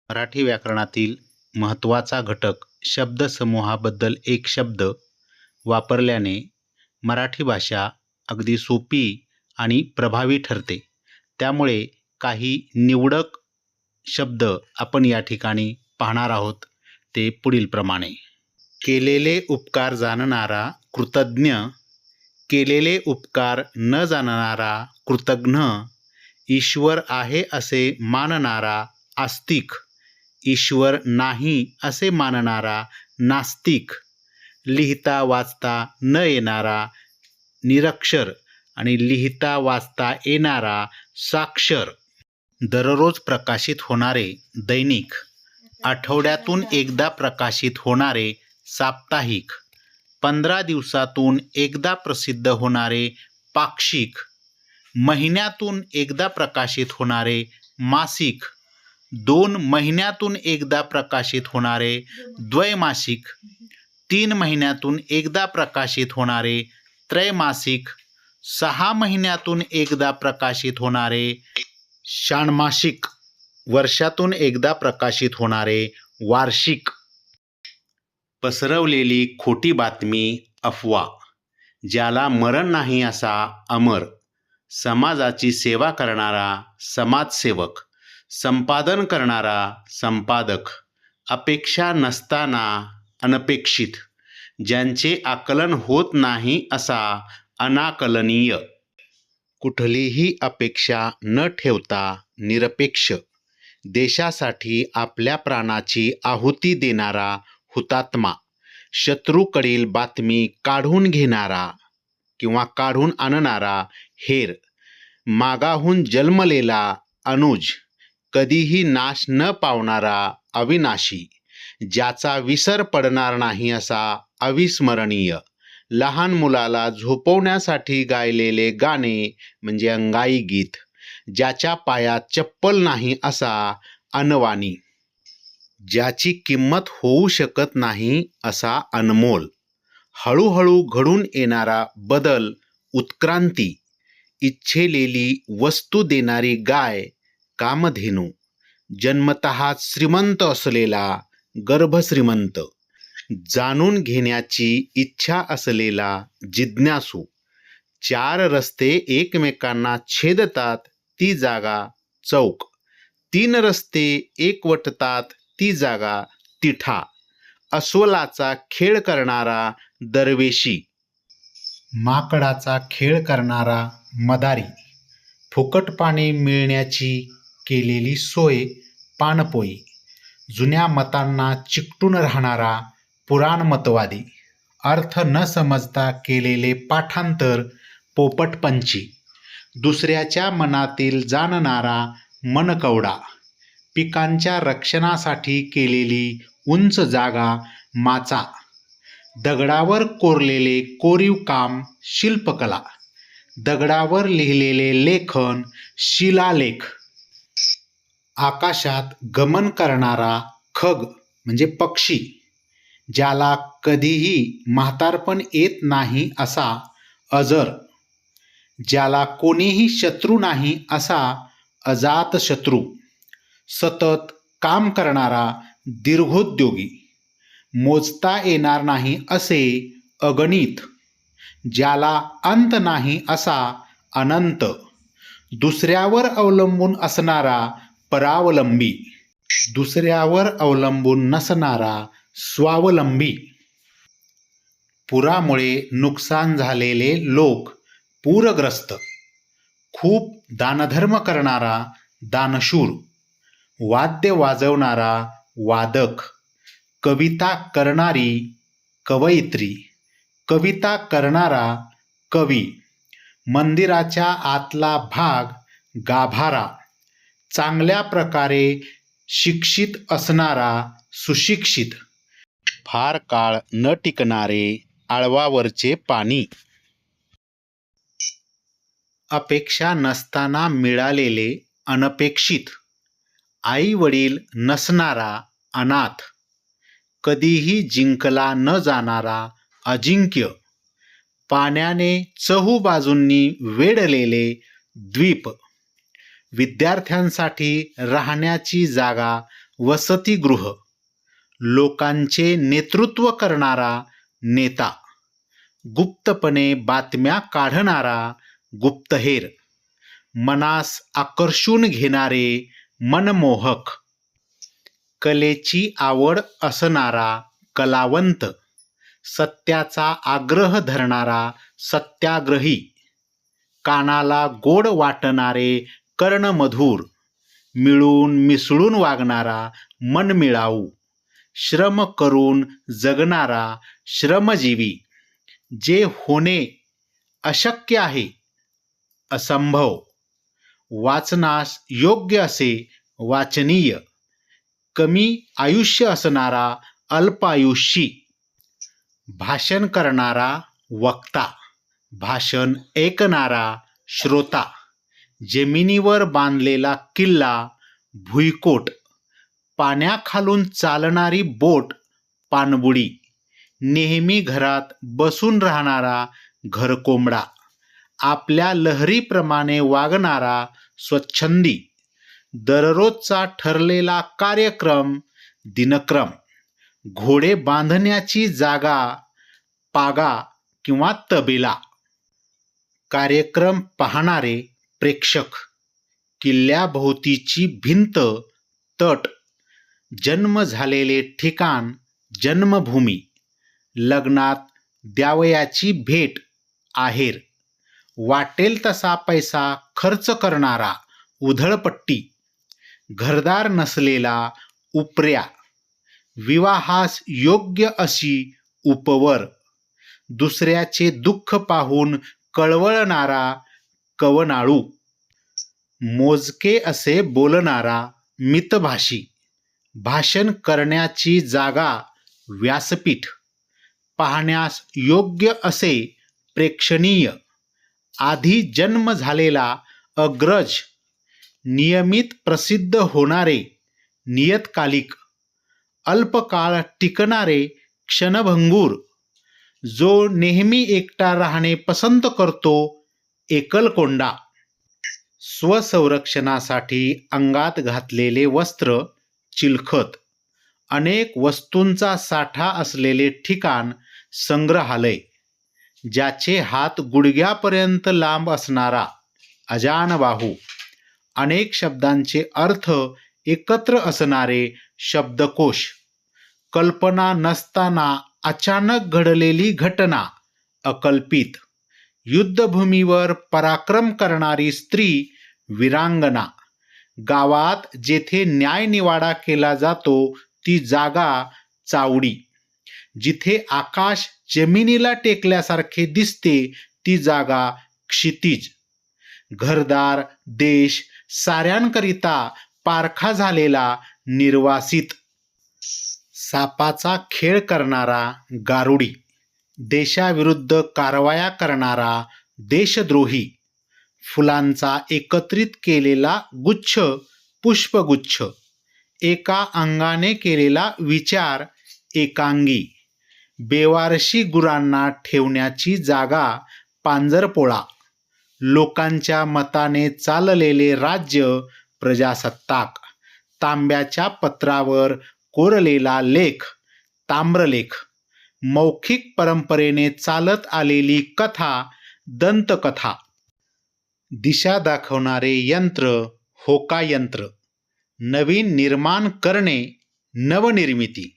मराठी व्याकरणातील महत्त्वाचा घटक शब्दसमूहाबद्दल एक शब्द वापरल्याने मराठी भाषा अगदी सोपी आणि प्रभावी ठरते. त्यामुळे काही निवडक शब्द आपण या ठिकाणी पाहणार आहोत. ते पुढीलप्रमाणे: केलेले उपकार जाणणारा कृतज्ञ, केलेले उपकार न जाणणारा कृतघ्न, ईश्वर आहे असे मानणारा आस्तिक, ईश्वर नाही असे मानणारा नास्तिक, लिहिता वाचता न येणारा निरक्षर आणि लिहिता वाचता येणारा साक्षर, दररोज प्रकाशित होणारे दैनिक, आठवड्यातून एकदा प्रकाशित होणारे साप्ताहिक, 15 दिवसातून एकदा प्रसिद्ध होणारे पाक्षिक, महिन्यातून एकदा प्रकाशित होणारे मासिक, 2 महिन्यातून एकदा प्रकाशित होणारे द्वैमासिक, 3 महिन्यातून एकदा प्रकाशित होणारे त्रैमासिक, 6 महिन्यातून एकदा प्रकाशित होणारे षाण्मासिक, वर्षातून एकदा प्रकाशित होणारे वार्षिक. पसरवलेली खोटी बातमी अफवा, ज्याला मरण नाही असा अमर, समाजाची सेवा करणारा समाजसेवक, संपादन करणारा संपादक, अपेक्षा नसताना अनपेक्षित, ज्यांचे आकलन होत नाही असा अनाकलनीय, कुठलीही अपेक्षा न ठेवता निरपेक्ष, देशासाठी आपल्या प्राणाची आहुती देणारा हुतात्मा, शत्रूकडील बातमी काढून घेणारा किंवा काढून आणणारा हेर, मागाहून जन्मलेला अनुज, कधीही नाश न पावणारा अविनाशी, ज्याचा विसर पडणार नाही असा अविस्मरणीय, लहान मुलाला झोपवण्यासाठी गायलेले गाणे म्हणजे अंगाई गीत, ज्याच्या पायात चप्पल नाही असा अनवाणी, ज्याची किंमत होऊ शकत नाही असा अनमोल, हळूहळू घडून येणारा बदल उत्क्रांती, इच्छेलेली वस्तू देणारी गाय कामधेनू, जन्मतःच श्रीमंत असलेला गर्भश्रीमंत, जाणून घेण्याची इच्छा असलेला जिज्ञासू, 4 रस्ते एकमेकांना छेदतात ती जागा चौक, 3 रस्ते एकवटतात ती जागा तिठा, अस्वलाचा खेळ करणारा दरवेशी, माकडाचा खेळ करणारा मदारी, फुकट पाणी मिळण्याची केलेली सोय पाणपोई, जुन्या मतांना चिकटून राहणारा पुराणमतवादी, अर्थ न समजता केलेले पाठांतर पोपटपंची, दुसऱ्याच्या मनातील जाणणारा मनकवडा, पिकांच्या रक्षणासाठी केलेली उंच जागा माचा, दगडावर कोरलेले कोरीव काम शिल्पकला, दगडावर लिहिलेले लेखन शिलालेख, आकाशात गमन करणारा खग म्हणजे पक्षी, ज्याला कधीही म्हातारपण येत नाही असा अजर, ज्याला कोणीही शत्रू नाही असा अजातशत्रू, सतत काम करणारा दीर्घोद्योगी, मोजता येणार नाही असे अगणित, ज्याला अंत नाही असा अनंत, दुसऱ्यावर अवलंबून असणारा परावलंबी, दुसऱ्यावर अवलंबून नसणारा स्वावलंबी, पुरामुळे नुकसान झालेले लोक पूरग्रस्त, खूप दानधर्म करणारा दानशूर, वाद्य वाजवणारा वादक, कविता करणारी कवयित्री, कविता करणारा कवी, मंदिराच्या आतला भाग गाभारा, चांगल्या प्रकारे शिक्षित असणारा सुशिक्षित, फार काळ न टिकणारे आळवावरचे पाणी, अपेक्षा नसताना मिळालेले अनपेक्षित, आई वडील नसणारा अनाथ, कधीही जिंकला न जाणारा अजिंक्य, पाण्याने चहूबाजूंनी वेढलेले द्वीप, विद्यार्थ्यांसाठी राहण्याची जागा वसतिगृह, लोकांचे नेतृत्व करणारा नेता, गुप्तपणे बातम्या काढणारा गुप्तहेर, मनास आकर्षून घेणारे मनमोहक, कलेची आवड असणारा कलावंत, सत्याचा आग्रह धरणारा सत्याग्रही, कानाला गोड वाटणारे कर्णमधुर, मिळून मिसळून वागणारा मनमिळाऊ, श्रम करून जगणारा श्रमजीवी, जे होणे अशक्य आहे, असंभव, वाचनास योग्य असे वाचनीय, कमी आयुष्य असणारा अल्पायुष्यी, भाषण करणारा वक्ता, भाषण ऐकणारा श्रोता, जमिनीवर बांधलेला किल्ला भुईकोट, पाण्याखालून चालणारी बोट पाणबुडी, नेहमी घरात बसून राहणारा घरकोंबडा, आपल्या लहरीप्रमाणे वागणारा स्वच्छंदी, दररोजचा ठरलेला कार्यक्रम दिनक्रम, घोडे बांधण्याची जागा पागा किंवा तबेला, कार्यक्रम पाहणारे प्रेक्षक, किल्ल्याभोवतीची भिंत तट, जन्म झालेले ठिकाण जन्मभूमी, लग्नात द्यावयाची भेट आहेर, वाटेल तसा पैसा खर्च करणारा उधळपट्टी, घरदार नसलेला उपऱ्या, विवाहास योग्य अशी उपवर, दुसऱ्याचे दुःख पाहून कळवळणारा कवनाळू, मोजके असे बोलणारा मितभाषी, भाषण करण्याची जागा व्यासपीठ, पाहण्यास योग्य असे प्रेक्षणीय, आधी जन्म झालेला अग्रज, नियमित प्रसिद्ध होणारे नियतकालिक, अल्पकाळ टिकणारे क्षणभंगूर, जो नेहमी एकटा राहणे पसंत करतो एकलकोंडा, स्वसंरक्षणासाठी अंगात घातलेले वस्त्र चिलखत, अनेक वस्तूंचा साठा असलेले ठिकाण संग्रहालय, ज्याचे हात गुडघ्यापर्यंत लांब असणारा अजानबाहू, अनेक शब्दांचे अर्थ एकत्र असणारे शब्दकोश, कल्पना नसताना अचानक घडलेली घटना अकल्पित, युद्धभूमीवर पराक्रम करणारी स्त्री वीरांगना, गावात जेथे न्यायनिवाडा केला जातो ती जागा चावडी, जिथे आकाश जमिनीला टेकल्यासारखे दिसते ती जागा क्षितिज, घरदार देश साऱ्यांकरिता पारखा झालेला निर्वासित, सापाचा खेळ करणारा गारुडी, देशाविरुद्ध कारवाया करणारा देशद्रोही, फुलांचा एकत्रित केलेला गुच्छ पुष्पगुच्छ, एका अंगाने केलेला विचार एकांगी, बेवारशी गुरांना ठेवण्याची जागा पांजरपोळा, लोकांच्या मताने चाललेले राज्य प्रजासत्ताक, तांब्याच्या पत्रावर कोरलेला लेख ताम्रलेख, मौखिक परंपरेने चालत आलेली कथा दंतकथा, दिशा दाखवणारे यंत्र होकायंत्र, नवीन निर्माण करणे नवनिर्मिती,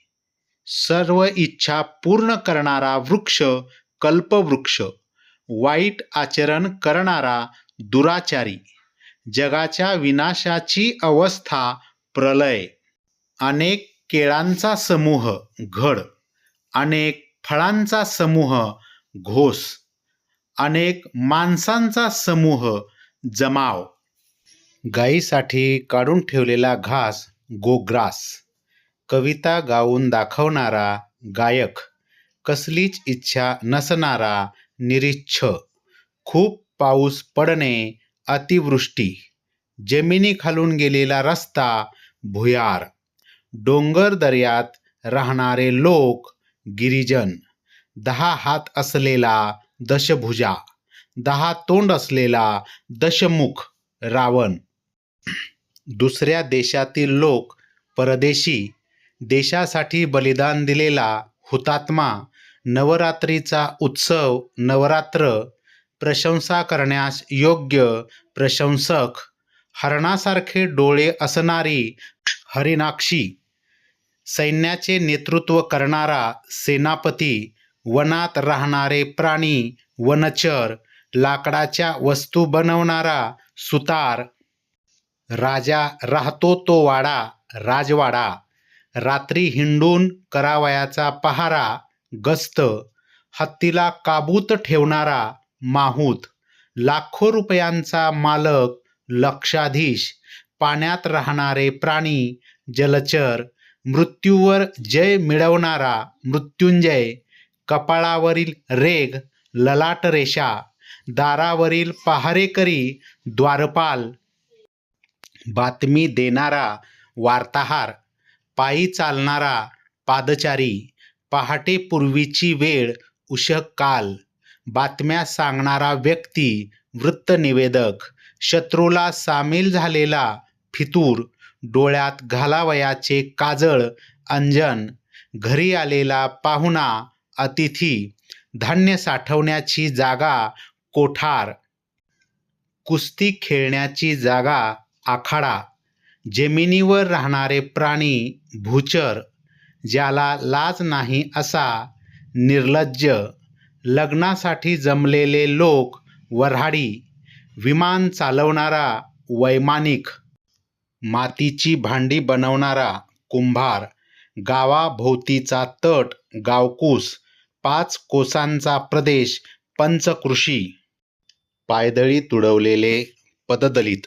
सर्व इच्छा पूर्ण करणारा वृक्ष कल्पवृक्ष, वाईट आचरण करणारा दुराचारी, जगाच्या विनाशाची अवस्था प्रलय, अनेक केळांचा समूह घड, अनेक फळांचा समूह घोस, अनेक माणसांचा समूह जमाव, गायीसाठी काढून ठेवलेला घास गोग्रास, कविता गाऊन दाखवणारा गायक, कसलीच इच्छा नसणारा निरीच्छ, खूप पाऊस पडणे अतिवृष्टी, जमिनीखालून गेलेला रस्ता भुयार, डोंगर दऱ्यात राहणारे लोक गिरिजन, 10 हात असलेला दशभुजा, 10 तोंड असलेला दशमुख रावण, दुसऱ्या देशातील लोक परदेशी देशासाठी बलिदान दिलेला हुतात्मा, नवरात्रीचा उत्सव, नवरात्र, प्रशंसा करण्यास योग्य, प्रशंसक, हरणासारखे डोळे असणारी हरिणाक्षी, सैन्याचे नेतृत्व करणारा सेनापती, वनात राहणारे प्राणी, वनचर, लाकडाच्या वस्तू बनवणारा सुतार, राजा राहतो तो वाडा, राजवाडा, रात्री हिंडून करावयाचा पहारा, गस्त, हत्तीला काबूत ठेवणारा माहूत, लाखो रुपयांचा मालक, लक्षाधीश, पाण्यात राहणारे प्राणी, जलचर, मृत्यूवर जय मिळवणारा मृत्युंजय, कपाळावरील रेघ, ललाट रेषा, दारावरील पहारेकरी, द्वारपाल, बातमी देणारा वार्ताहार, पायी चालणारा पादचारी, पहाटे पूर्वीची वेळ, उषः काल, बातम्या सांगणारा व्यक्ती, वृत्तनिवेदक, शत्रूला सामील झालेला फितूर, डोळ्यात घालावयाचे काजळ, अंजन, घरी आलेला पाहुणा, अतिथी, धान्य साठवण्याची जागा, कोठार, कुस्ती खेळण्याची जागा, आखाडा, जमिनीवर राहणारे प्राणी, भूचर, ज्याला लाज नाही असा निर्लज्ज, लग्नासाठी जमलेले लोक, वऱ्हाडी, विमान चालवणारा वैमानिक, मातीची भांडी बनवणारा कुंभार, गावाभोवतीचा तट, गावकूस, 5 कोसांचा प्रदेश, पंचकृषी, पायदळी तुडवलेले पददलित,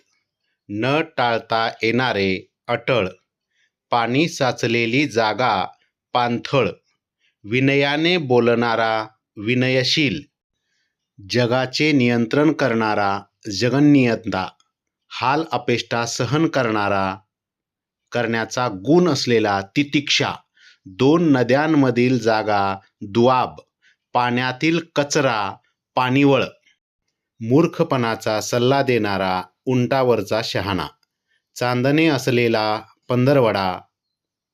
न टाळता येणारे अटळ, पाणी साचलेली जागा, पाणथळ, विनयाने बोलणारा विनयशील, जगाचे नियंत्रण करणारा जगन्नियंता, हाल अपेष्टा सहन करण्याचा गुण असलेला तितिक्षा, 2 नद्यांमधील जागा, दुआब, पाण्यातील कचरा, पाणीवळ, मूर्खपणाचा सल्ला देणारा उंटावरचा शहाणा, चांदणे असलेला पंधरवडा,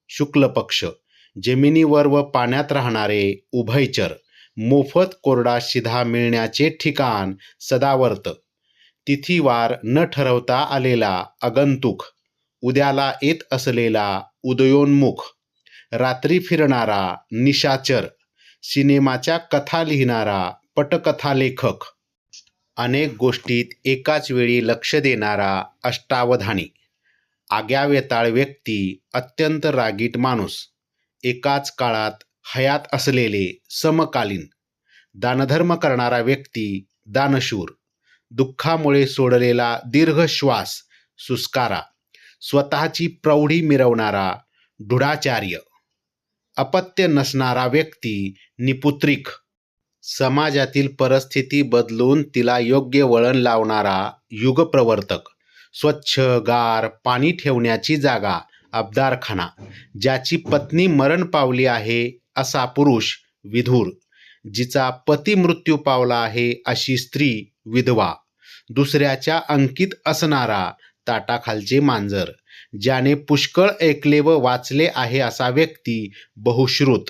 शुक्ल पक्ष, जमिनीवर व पाण्यात राहणारे उभयचर, मोफत कोरडा शिधा मिळण्याचे ठिकाण, सदावर्त, तिथीवार न ठरवता आलेला आगंतुक, उद्याला येत असलेला उदयोन्मुख, रात्री फिरणारा निशाचर, सिनेमाच्या कथा लिहिणारा पटकथालेखक, अनेक गोष्टीत एकाच वेळी लक्ष देणारा अष्टावधानी, आग्यावेताळ व्यक्ती, अत्यंत रागीट माणूस, एकाच काळात हयात असलेले समकालीन, दानधर्म करणारा व्यक्ती, दानशूर, दुःखामुळे सोडलेला दीर्घ श्वास, सुस्कारा, स्वतःची प्रौढी मिरवणारा ढुढाचार्य, अपत्य नसणारा व्यक्ती, निपुत्रिक, समाजातील परिस्थिती बदलून तिला योग्य वळण लावणारा युगप्रवर्तक, स्वच्छ गार पाणी ठेवण्याची जागा, अब्दारखाना, ज्याची पत्नी मरण पावली आहे असा पुरुष, विधूर, जिचा पती मृत्यू पावला आहे अशी स्त्री, विधवा, दुसऱ्याच्या अंकित असणारा ताटाखालचे मांजर, ज्याने पुष्कळ ऐकले व वाचले आहे असा व्यक्ती, बहुश्रुत,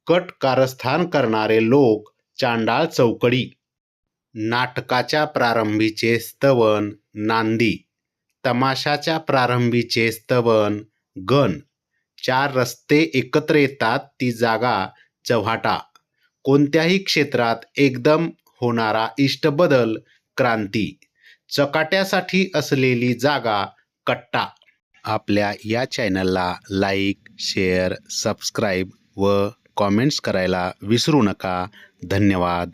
कट कारस्थान करणारे लोक, चांडाळ चौकडी, नाटकाच्या प्रारंभीचे स्तवन, नांदी, तमाशाच्या प्रारंभीचे स्तवन, गण, 4 रस्ते एकत्र येतात ती जागा, चव्हाटा, कोणत्याही क्षेत्रात एकदम होणारा इष्टबदल, क्रांती, चकाट्यासाठी असलेली जागा, कट्टा. आपल्या या चॅनलला लाईक, शेअर, सबस्क्राईब व कॉमेंट्स करायला विसरू नका. धन्यवाद.